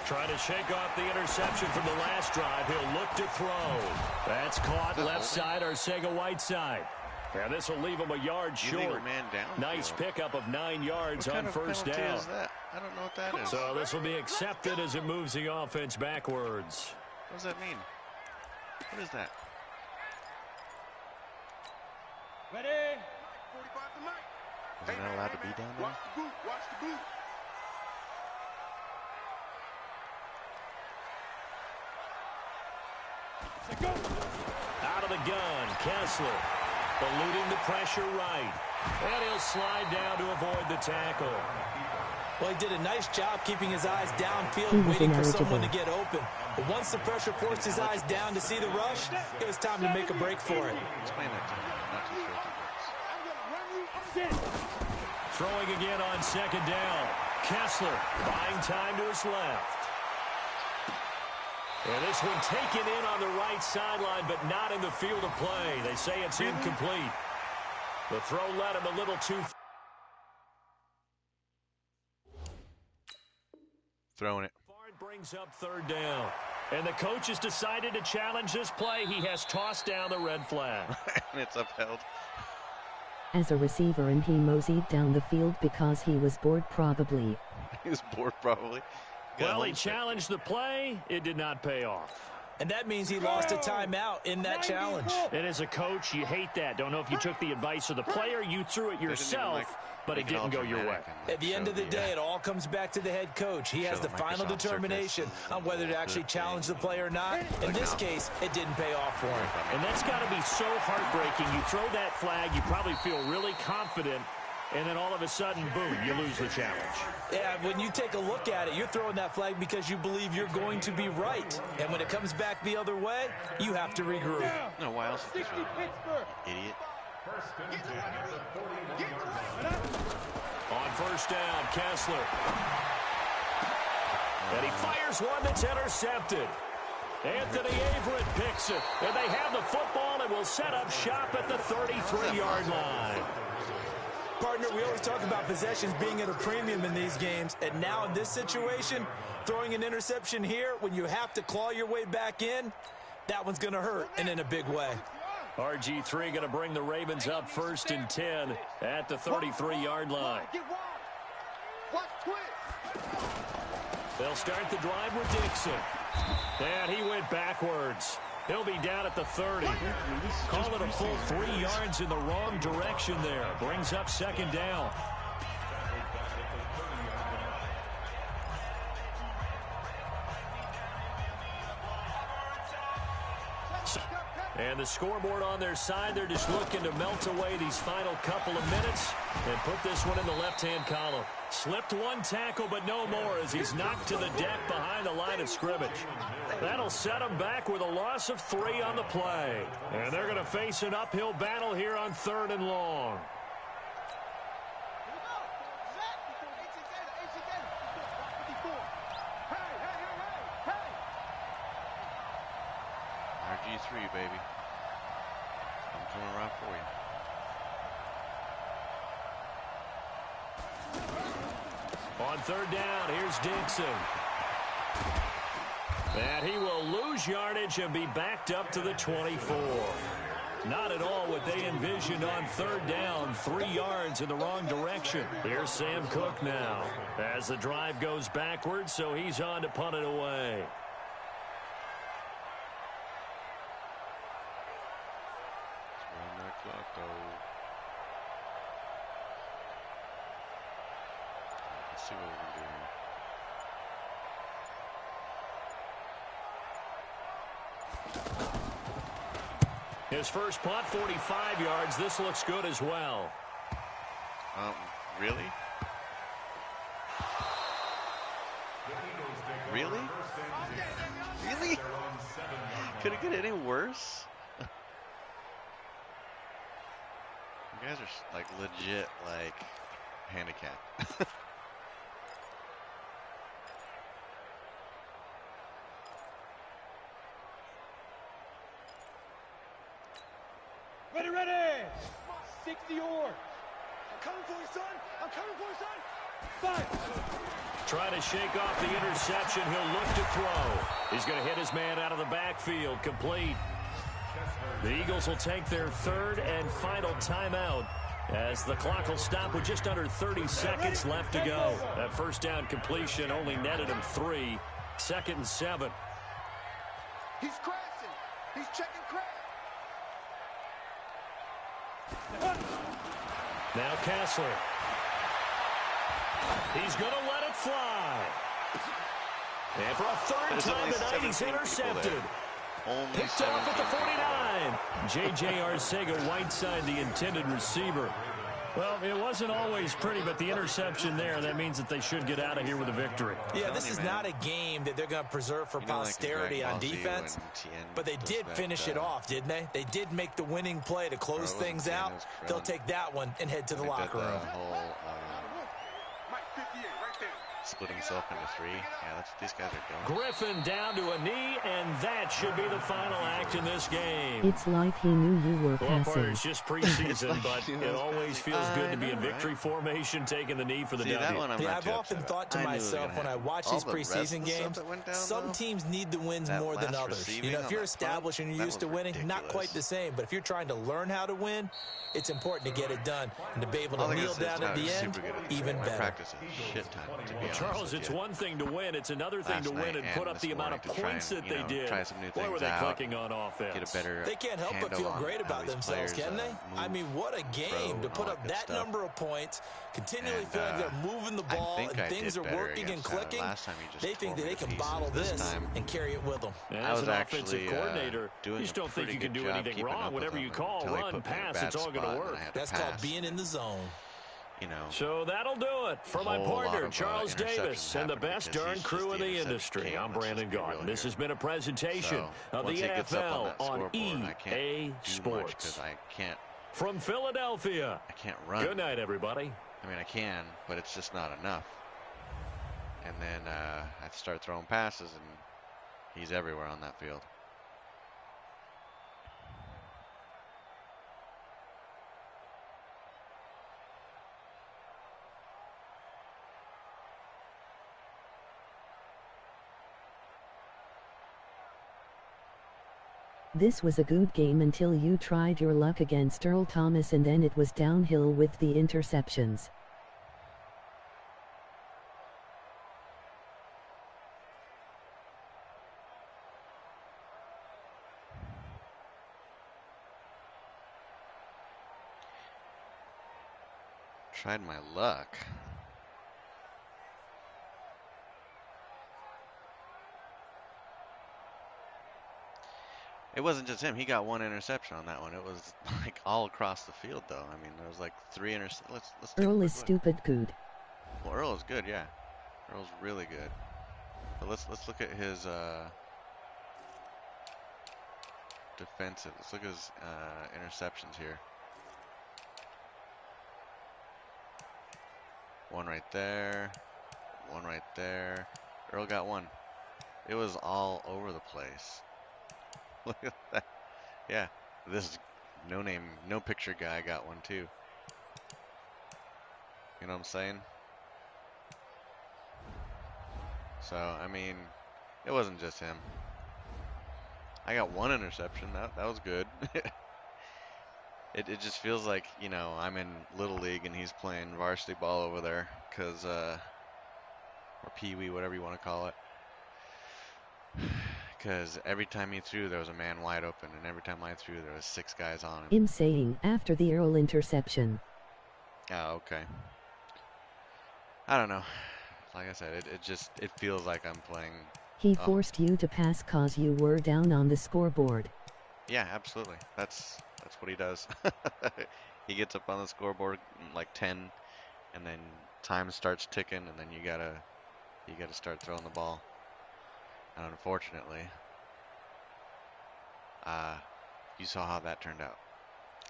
Trying to shake off the interception from the last drive. He'll look to throw. That's caught left side, Arcega-Whiteside. Yeah, this will leave him a yard short. Man down. Nice pickup of 9 yards on first down. What is that? I don't know what that is. So this will be accepted as it moves the offense backwards. What does that mean? What is that? Ready? 45 to Mike. Is he not allowed to be down there? Watch the boot. Watch the boot. Out of the gun, Kessler. Eluding the pressure right. And he'll slide down to avoid the tackle. Well, he did a nice job keeping his eyes downfield, waiting for someone to get open. But once the pressure forced his eyes down to see the rush, it was time to make a break for it. Explain that to me. I'm not too sure if it works. Throwing again on second down. Kessler buying time to his left. And this one taken in on the right sideline, but not in the field of play. They say it's incomplete. The throw led him a little too far. Throwing it. It brings up third down. And the coach has decided to challenge this play. He has tossed down the red flag. And it's upheld. As a receiver, and he moseyed down the field because he was bored probably. He was bored probably. Well, he challenged the play. It did not pay off. And that means he lost a timeout in that challenge. And as a coach, you hate that. Don't know if you took the advice of the player, you threw it yourself, but it didn't go your way. At the end of the day, it all comes back to the head coach. He has the final determination on whether to actually challenge the play or not. In this case, it didn't pay off for him. And that's got to be so heartbreaking. You throw that flag, you probably feel really confident, and then all of a sudden, boom, you lose the challenge. Yeah, when you take a look at it, you're throwing that flag because you believe you're going to be right. And when it comes back the other way, you have to regroup. No, why else? Idiot. On first down, Kessler. And he fires one that's intercepted. Anthony Averett picks it. And they have the football and will set up shop at the 33-yard line. Partner, we always talk about possessions being at a premium in these games, and now in this situation, throwing an interception here when you have to claw your way back in, that one's going to hurt, and in a big way. RG3 going to bring the Ravens up 1st and 10 at the 33-yard line. They'll start the drive with Dixon. And he went backwards. He'll be down at the 30. Call it a full 3 yards in the wrong direction there. Brings up second down. And the scoreboard on their side, they're just looking to melt away these final couple of minutes and put this one in the left-hand column. Slipped one tackle, but no more as he's knocked to the deck behind the line of scrimmage. That'll set him back with a loss of 3 on the play. And they're going to face an uphill battle here on 3rd and long. RG3, baby. I'm coming around for you. On 3rd down, here's Dixon. And he will lose yardage and be backed up to the 24. Not at all what they envisioned on 3rd down. 3 yards in the wrong direction. Here's Sam Cook now as the drive goes backwards, so he's on to punt it away. Let's see what we can do here. His first punt, 45 yards. This looks good as well. Really? Really? Really? Could it get any worse? You guys are like legit like handicapped. Ready! 60 yards. I'm coming for you, son. I'm coming for you, son. Fight. Trying to shake off the interception. He'll look to throw. He's going to hit his man out of the backfield. Complete. The Eagles will take their 3rd and final timeout as the clock will stop with just under 30 seconds left to go. That first down completion only netted him 3. 2nd and 7. He's crashing. He's checking crash. Now Kessler. He's going to let it fly. And for a 3rd time tonight, he's intercepted. Only Picked off at the 49. J.J. Arcega-Whiteside, the intended receiver. Well, it wasn't always pretty, but the interception there, that means that they should get out of here with a victory. Yeah, this is not a game that they're going to preserve for posterity on defense, but they did finish it off, didn't they? They did make the winning play to close things out. They'll take that one and head to the locker room. Split himself into 3. Yeah, that's what these guys are doing. Griffin down to a knee, and that should be the final act in this game. It's like he knew you were Well, passing. it's just preseason, but it always feels good to be in victory formation, taking the knee for the W. I've often thought to myself when I watch these preseason games, some teams need the wins more than others. You know, if you're established and you're used to winning, not quite the same. But if you're trying to learn how to win, it's important to get it done. And to be able to kneel down at the end, even better. Practice a shit ton, to be honest. Charles, it's one thing to win. It's another thing to win and put up the amount of points that they did. Try some new Boy, were things they clicking on offense. Get a better They can't help but feel great about themselves, can they? I mean, what a game to put up that number of points, continually feeling they're moving the ball and things are working and clicking. They think that they can bottle this and carry it with them. As an offensive coordinator, you just don't think you can do anything wrong. Whatever you call, run, pass, it's all going to work. That's called being in the zone. You know, so that'll do it for my partner, Charles Davis, and the best darn crew in the industry. I'm Brandon Garden. This has been a presentation of the NFL on EA Sports. From Philadelphia, I can't run. Good night, everybody. I mean, I can, but it's just not enough. And then I start throwing passes, and he's everywhere on that field. This was a good game until you tried your luck against Earl Thomas, and then it was downhill with the interceptions. Tried my luck. It wasn't just him. He got one interception on that one. It was like all across the field, though. I mean, there was like 3 interceptions. Let's Earl is stupid good. Well, Earl is good, yeah. Earl's really good. But let's look at his defensive. Let's look at his interceptions here. One right there. One right there. Earl got one. It was all over the place. Look at that. Yeah, this no name, no picture guy got one too. You know what I'm saying? So, I mean, it wasn't just him. I got one interception. That was good. It just feels like, you know, I'm in Little League and he's playing varsity ball over there, cause or Pee-wee, whatever you want to call it. Because every time he threw, there was a man wide open, and every time I threw, there was 6 guys on him. Him saying after the Earl interception. Oh, okay. I don't know. Like I said, it feels like I'm playing. He forced you to pass cause you were down on the scoreboard. Yeah, absolutely. That's what he does. He gets up on the scoreboard like 10, and then time starts ticking, and then you gotta start throwing the ball. And unfortunately, you saw how that turned out.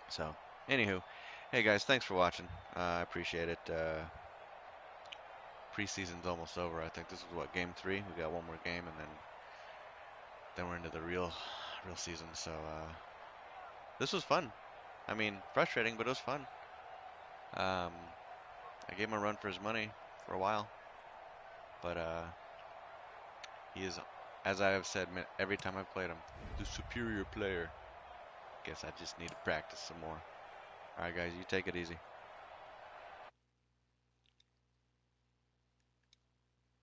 So, anywho, hey guys, thanks for watching. I appreciate it. Preseason's almost over. I think this is what, game 3. We got one more game, and then we're into the real season. So, this was fun. I mean, frustrating, but it was fun. I gave him a run for his money for a while, but he is, as I have said every time I've played him, the superior player. Guess I just need to practice some more. Alright guys, you take it easy.